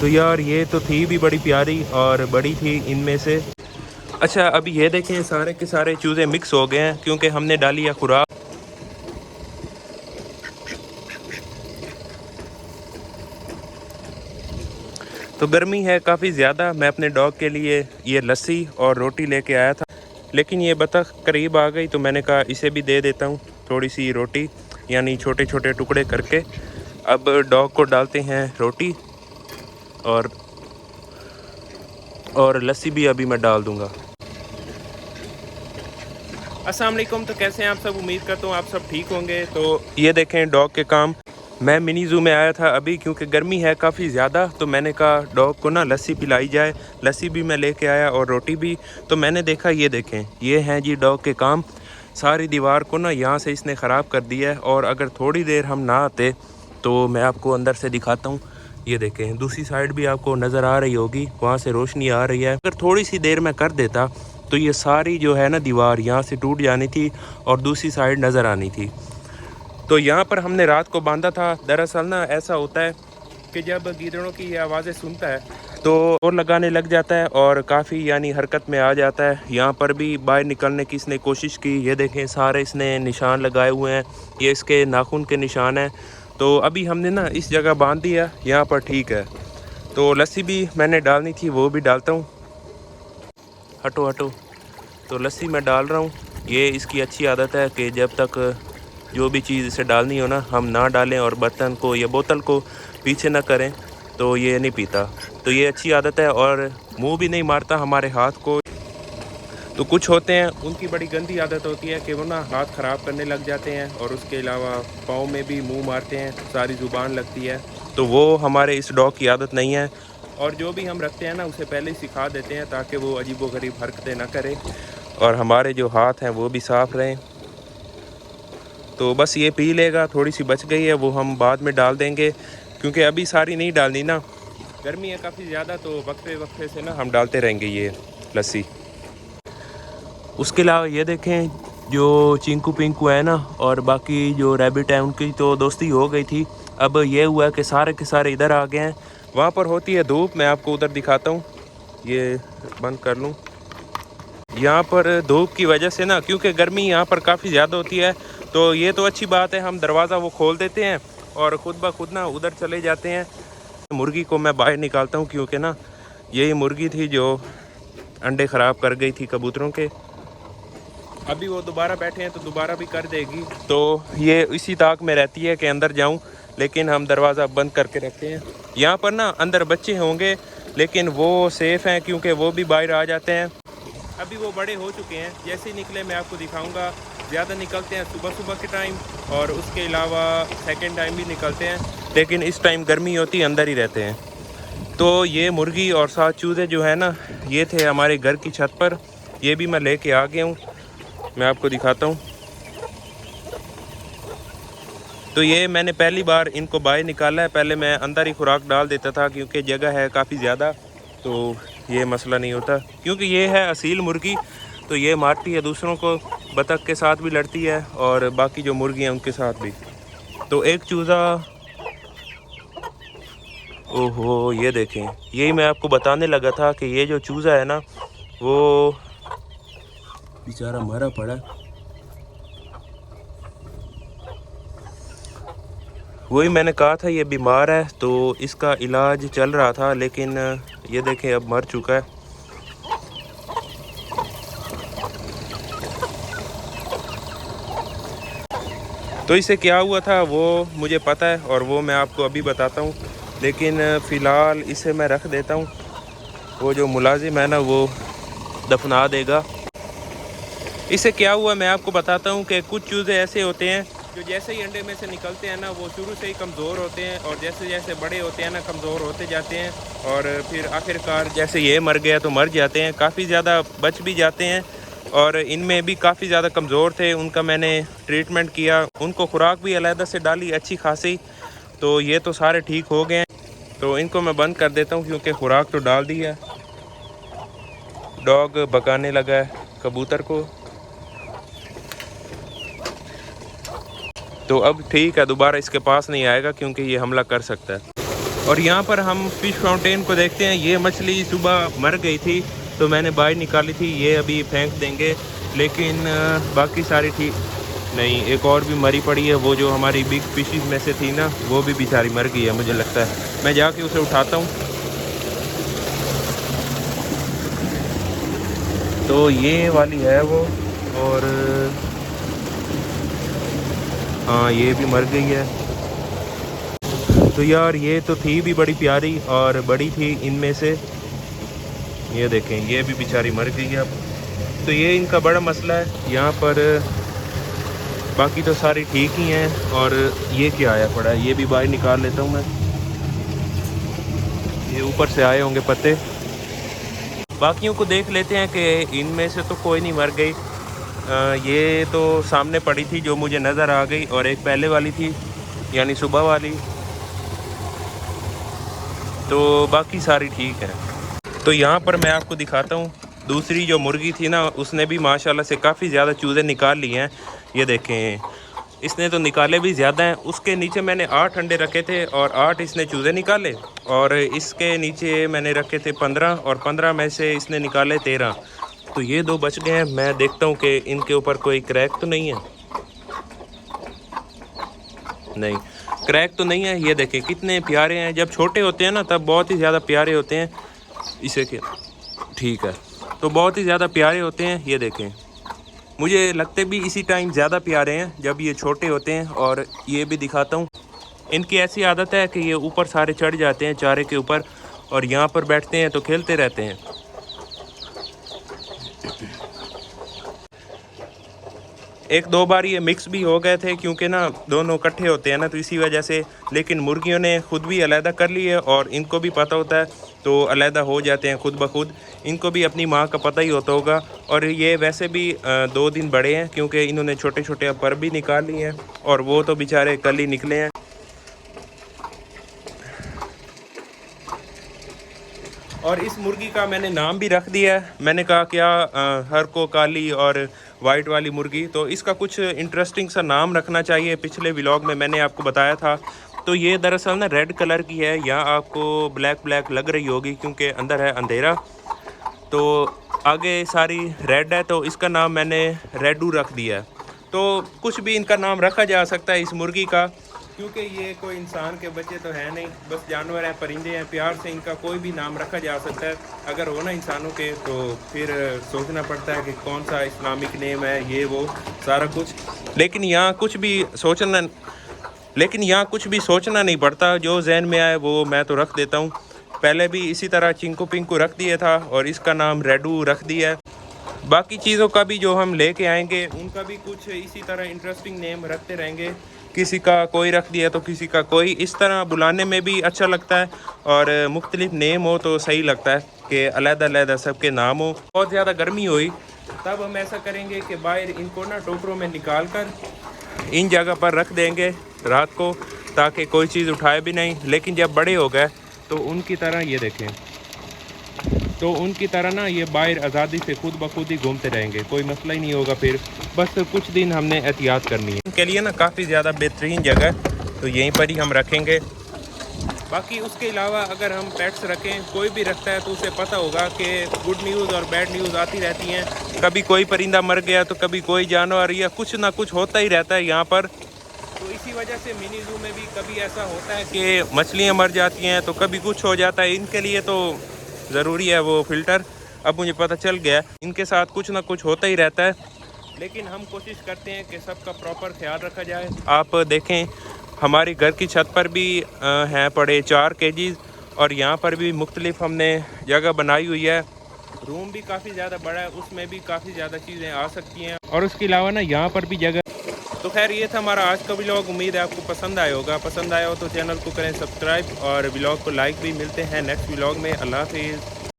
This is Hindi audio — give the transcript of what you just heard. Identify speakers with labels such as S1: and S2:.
S1: तो यार ये तो थी भी बड़ी प्यारी और बड़ी थी इनमें से। अच्छा अभी ये देखें सारे के सारे चूज़े मिक्स हो गए हैं क्योंकि हमने डाली है खुराक। तो गर्मी है काफ़ी ज़्यादा। मैं अपने डॉग के लिए ये लस्सी और रोटी लेके आया था, लेकिन ये बतख करीब आ गई तो मैंने कहा इसे भी दे देता हूँ थोड़ी सी रोटी, यानी छोटे छोटे टुकड़े करके। अब डॉग को डालते हैं रोटी और लस्सी भी अभी मैं डाल दूँगा। अस्सलाम वालेकुम। तो कैसे हैं आप सब? उम्मीद करता हूँ आप सब ठीक होंगे। तो ये देखें डॉग के काम। मैं मिनी ज़ू में आया था अभी क्योंकि गर्मी है काफ़ी ज़्यादा, तो मैंने कहा डॉग को ना लस्सी पिलाई जाए। लस्सी भी मैं लेके आया और रोटी भी। तो मैंने देखा ये देखें ये हैं जी डॉग के काम। सारी दीवार को ना यहाँ से इसने ख़राब कर दिया है, और अगर थोड़ी देर हम ना आते तो मैं आपको अंदर से दिखाता हूँ। ये देखें दूसरी साइड भी आपको नज़र आ रही होगी, वहाँ से रोशनी आ रही है। अगर थोड़ी सी देर में कर देता तो ये सारी जो है ना दीवार यहाँ से टूट जानी थी और दूसरी साइड नज़र आनी थी। तो यहाँ पर हमने रात को बांधा था। दरअसल ना ऐसा होता है कि जब गीदड़ों की ये आवाज़ें सुनता है तो और लगाने लग जाता है और काफ़ी यानी हरकत में आ जाता है। यहाँ पर भी बाहर निकलने की इसने कोशिश की। ये देखें सारे इसने निशान लगाए हुए हैं, ये इसके नाखून के निशान हैं। तो अभी हमने ना इस जगह बांध दिया, यहाँ पर ठीक है। तो लस्सी भी मैंने डालनी थी, वो भी डालता हूँ। हटो हटो। तो लस्सी मैं डाल रहा हूँ। ये इसकी अच्छी आदत है कि जब तक जो भी चीज़ इसे डालनी हो ना हम ना डालें और बर्तन को या बोतल को पीछे ना करें, तो ये नहीं पीता। तो ये अच्छी आदत है और मुंह भी नहीं मारता हमारे हाथ को। तो कुछ होते हैं उनकी बड़ी गंदी आदत होती है कि वो ना हाथ ख़राब करने लग जाते हैं और उसके अलावा पाँव में भी मुंह मारते हैं, सारी ज़ुबान लगती है। तो वो हमारे इस डॉग की आदत नहीं है। और जो भी हम रखते हैं ना उसे पहले ही सिखा देते हैं ताकि वो अजीबोगरीब हरकतें ना करे और हमारे जो हाथ हैं वो भी साफ़ रहें। तो बस ये पी लेगा, थोड़ी सी बच गई है वो हम बाद में डाल देंगे क्योंकि अभी सारी नहीं डालनी ना, गर्मी है काफ़ी ज़्यादा। तो वक्फे वक्फे से ना हम डालते रहेंगे ये लस्सी। उसके अलावा ये देखें जो चिंकू पिंकू है ना और बाकी जो रैबिट है उनकी तो दोस्ती हो गई थी। अब ये हुआ कि सारे के सारे इधर आ गए हैं। वहाँ पर होती है धूप, मैं आपको उधर दिखाता हूँ। ये बंद कर लूँ। यहाँ पर धूप की वजह से ना, क्योंकि गर्मी यहाँ पर काफ़ी ज़्यादा होती है, तो ये तो अच्छी बात है हम दरवाज़ा वो खोल देते हैं और ख़ुद ब खुद ना उधर चले जाते हैं। मुर्गी को मैं बाहर निकालता हूँ क्योंकि ना यही मुर्गी थी जो अंडे ख़राब कर गई थी कबूतरों के। अभी वो दोबारा बैठे हैं तो दोबारा भी कर देगी। तो ये इसी ताक में रहती है कि अंदर जाऊं, लेकिन हम दरवाज़ा बंद करके रखते हैं। यहाँ पर ना अंदर बच्चे होंगे लेकिन वो सेफ़ हैं क्योंकि वो भी बाहर आ जाते हैं। अभी वो बड़े हो चुके हैं, जैसे ही निकले मैं आपको दिखाऊंगा। ज़्यादा निकलते हैं सुबह सुबह के टाइम और उसके अलावा सेकंड टाइम भी निकलते हैं, लेकिन इस टाइम गर्मी होती है अंदर ही रहते हैं। तो ये मुर्गी और 7 चूज़े जो है ना ये थे हमारे घर की छत पर। ये भी मैं लेके आ गया हूँ, मैं आपको दिखाता हूँ। तो ये मैंने पहली बार इनको बाहर निकाला है। पहले मैं अंदर ही खुराक डाल देता था क्योंकि जगह है काफ़ी ज़्यादा, तो ये मसला नहीं होता। क्योंकि ये है असील मुर्गी, तो ये मारती है दूसरों को, बतख के साथ भी लड़ती है और बाकी जो मुर्गी हैं उनके साथ भी। तो एक चूज़ा, ओहो ये देखें, यही मैं आपको बताने लगा था कि ये जो चूज़ा है ना वो बेचारा मरा पड़ा। वही मैंने कहा था ये बीमार है, तो इसका इलाज चल रहा था, लेकिन ये देखें अब मर चुका है। तो इसे क्या हुआ था वो मुझे पता है और वो मैं आपको अभी बताता हूँ, लेकिन फ़िलहाल इसे मैं रख देता हूँ। वो जो मुलाजिम है ना वो दफना देगा। इसे क्या हुआ मैं आपको बताता हूँ कि कुछ चूज़े ऐसे होते हैं जो जैसे ही अंडे में से निकलते हैं ना वो शुरू से ही कमज़ोर होते हैं और जैसे जैसे बड़े होते हैं ना कमज़ोर होते जाते हैं और फिर आखिरकार जैसे ये मर गया तो मर जाते हैं। काफ़ी ज़्यादा बच भी जाते हैं और इनमें भी काफ़ी ज़्यादा कमज़ोर थे, उनका मैंने ट्रीटमेंट किया, उनको खुराक भी अलहदा से डाली अच्छी खासी। तो ये तो सारे ठीक हो गए हैं। तो इनको मैं बंद कर देता हूँ क्योंकि खुराक तो डाल दी है। डॉग भगाने लगा है कबूतर को। तो अब ठीक है, दोबारा इसके पास नहीं आएगा क्योंकि ये हमला कर सकता है। और यहाँ पर हम फिश फाउंटेन को देखते हैं। ये मछली सुबह मर गई थी तो मैंने बाहर निकाली थी, ये अभी फेंक देंगे, लेकिन बाकी सारी ठीक नहीं। एक और भी मरी पड़ी है, वो जो हमारी बिग फिशेस में से थी ना, वो भी बेचारी मर गई है मुझे लगता है। मैं जाके उसे उठाता हूँ। तो ये वाली है वो, और हाँ ये भी मर गई है। तो यार ये तो थी भी बड़ी प्यारी और बड़ी थी इनमें से, ये देखें ये भी बेचारी मर गई है अब। तो ये इनका बड़ा मसला है यहाँ पर। बाकी तो सारी ठीक ही हैं। और ये क्या आया पड़ा है, ये भी बाहर निकाल लेता हूँ मैं। ये ऊपर से आए होंगे पत्ते। बाकियों को देख लेते हैं कि इनमें से तो कोई नहीं मर गई। ये तो सामने पड़ी थी जो मुझे नज़र आ गई, और एक पहले वाली थी यानी सुबह वाली। तो बाकी सारी ठीक है। तो यहाँ पर मैं आपको दिखाता हूँ, दूसरी जो मुर्गी थी ना, उसने भी माशाल्लाह से काफ़ी ज़्यादा चूज़े निकाल लिए हैं। ये देखें, इसने तो निकाले भी ज़्यादा हैं। उसके नीचे मैंने 8 अंडे रखे थे और 8 इसने चूज़े निकाले, और इसके नीचे मैंने रखे थे 15, और 15 में से इसने निकाले 13। तो ये 2 बच गए हैं। मैं देखता हूँ कि इनके ऊपर कोई क्रैक तो नहीं है। नहीं, क्रैक तो नहीं है। ये देखें कितने प्यारे हैं। जब छोटे होते हैं ना तब बहुत ही ज़्यादा प्यारे होते हैं। इसे क्या, ठीक है, तो बहुत ही ज़्यादा प्यारे होते हैं। ये देखें, मुझे लगते भी इसी टाइम ज़्यादा प्यारे हैं जब ये छोटे होते हैं। और ये भी दिखाता हूँ, इनकी ऐसी आदत है कि ये ऊपर सारे चढ़ जाते हैं चारे के ऊपर, और यहाँ पर बैठते हैं तो खेलते रहते हैं। एक दो बार ये मिक्स भी हो गए थे, क्योंकि ना दोनों इकट्ठे होते हैं ना, तो इसी वजह से। लेकिन मुर्गियों ने खुद भी अलहदा कर ली है, और इनको भी पता होता है तो अलहदा हो जाते हैं खुद ब खुद। इनको भी अपनी माँ का पता ही होता होगा। और ये वैसे भी 2 दिन बड़े हैं, क्योंकि इन्होंने छोटे छोटे पर भी निकाल लिए हैं, और वो तो बेचारे कल ही निकले हैं। और इस मुर्गी का मैंने नाम भी रख दिया है। मैंने कहा क्या हर को काली और वाइट वाली मुर्गी, तो इसका कुछ इंटरेस्टिंग सा नाम रखना चाहिए। पिछले व्लॉग में मैंने आपको बताया था। तो ये दरअसल ना रेड कलर की है, यहाँ आपको ब्लैक ब्लैक लग रही होगी क्योंकि अंदर है अंधेरा। तो आगे सारी रेड है, तो इसका नाम मैंने रेडू रख दिया है। तो कुछ भी इनका नाम रखा जा सकता है इस मुर्गी का, क्योंकि ये कोई इंसान के बच्चे तो है नहीं, बस जानवर हैं, परिंदे हैं। प्यार से इनका कोई भी नाम रखा जा सकता है। अगर हो ना इंसानों के, तो फिर सोचना पड़ता है कि कौन सा इस्लामिक नेम है, ये वो सारा कुछ। लेकिन यहाँ कुछ भी सोचना नहीं पड़ता। जो जहन में आए वो मैं तो रख देता हूँ। पहले भी इसी तरह चिंकू पिंकू रख दिया था, और इसका नाम रेडू रख दिया है। बाकी चीज़ों का भी जो हम लेके आएंगे उनका भी कुछ इसी तरह इंटरेस्टिंग नेम रखते रहेंगे। किसी का कोई रख दिया तो किसी का कोई। इस तरह बुलाने में भी अच्छा लगता है, और मुख्तलिफ नेम हो तो सही लगता है कि अलग-अलग सबके नाम हो। बहुत ज़्यादा गर्मी हुई तब हम ऐसा करेंगे कि बाहर इनको ना टोकरों में निकाल कर इन जगह पर रख देंगे रात को, ताकि कोई चीज़ उठाए भी नहीं। लेकिन जब बड़े हो गए तो उनकी तरह, ये देखें, तो उनकी तरह ना ये बाहर आज़ादी से खुद ब खुद ही घूमते रहेंगे, कोई मसला ही नहीं होगा। फिर बस कुछ दिन हमने एहतियात करनी है। इनके लिए ना काफ़ी ज़्यादा बेहतरीन जगह, तो यहीं पर ही हम रखेंगे। बाकी उसके अलावा अगर हम पेट्स रखें, कोई भी रखता है तो उसे पता होगा कि गुड न्यूज़ और बैड न्यूज़ आती रहती हैं। कभी कोई परिंदा मर गया तो कभी कोई जानवर, या कुछ ना कुछ होता ही रहता है यहाँ पर। तो इसी वजह से मिनी ज़ू में भी कभी ऐसा होता है कि मछलियाँ मर जाती हैं, तो कभी कुछ हो जाता है। इनके लिए तो ज़रूरी है वो फ़िल्टर। अब मुझे पता चल गया इनके साथ कुछ ना कुछ होता ही रहता है, लेकिन हम कोशिश करते हैं कि सबका प्रॉपर ख्याल रखा जाए। आप देखें हमारी घर की छत पर भी हैं पड़े 4 केजीज़, और यहाँ पर भी मुख्तलिफ हमने जगह बनाई हुई है। रूम भी काफ़ी ज़्यादा बड़ा है, उसमें भी काफ़ी ज़्यादा चीज़ें आ सकती हैं। और उसके अलावा ना यहाँ पर भी जगह। तो खैर ये था हमारा आज का व्लॉग। उम्मीद है आपको पसंद आया होगा। पसंद आया हो तो चैनल को करें सब्सक्राइब, और व्लॉग को लाइक भी। मिलते हैं नेक्स्ट व्लॉग में। अल्लाह हाफिज़।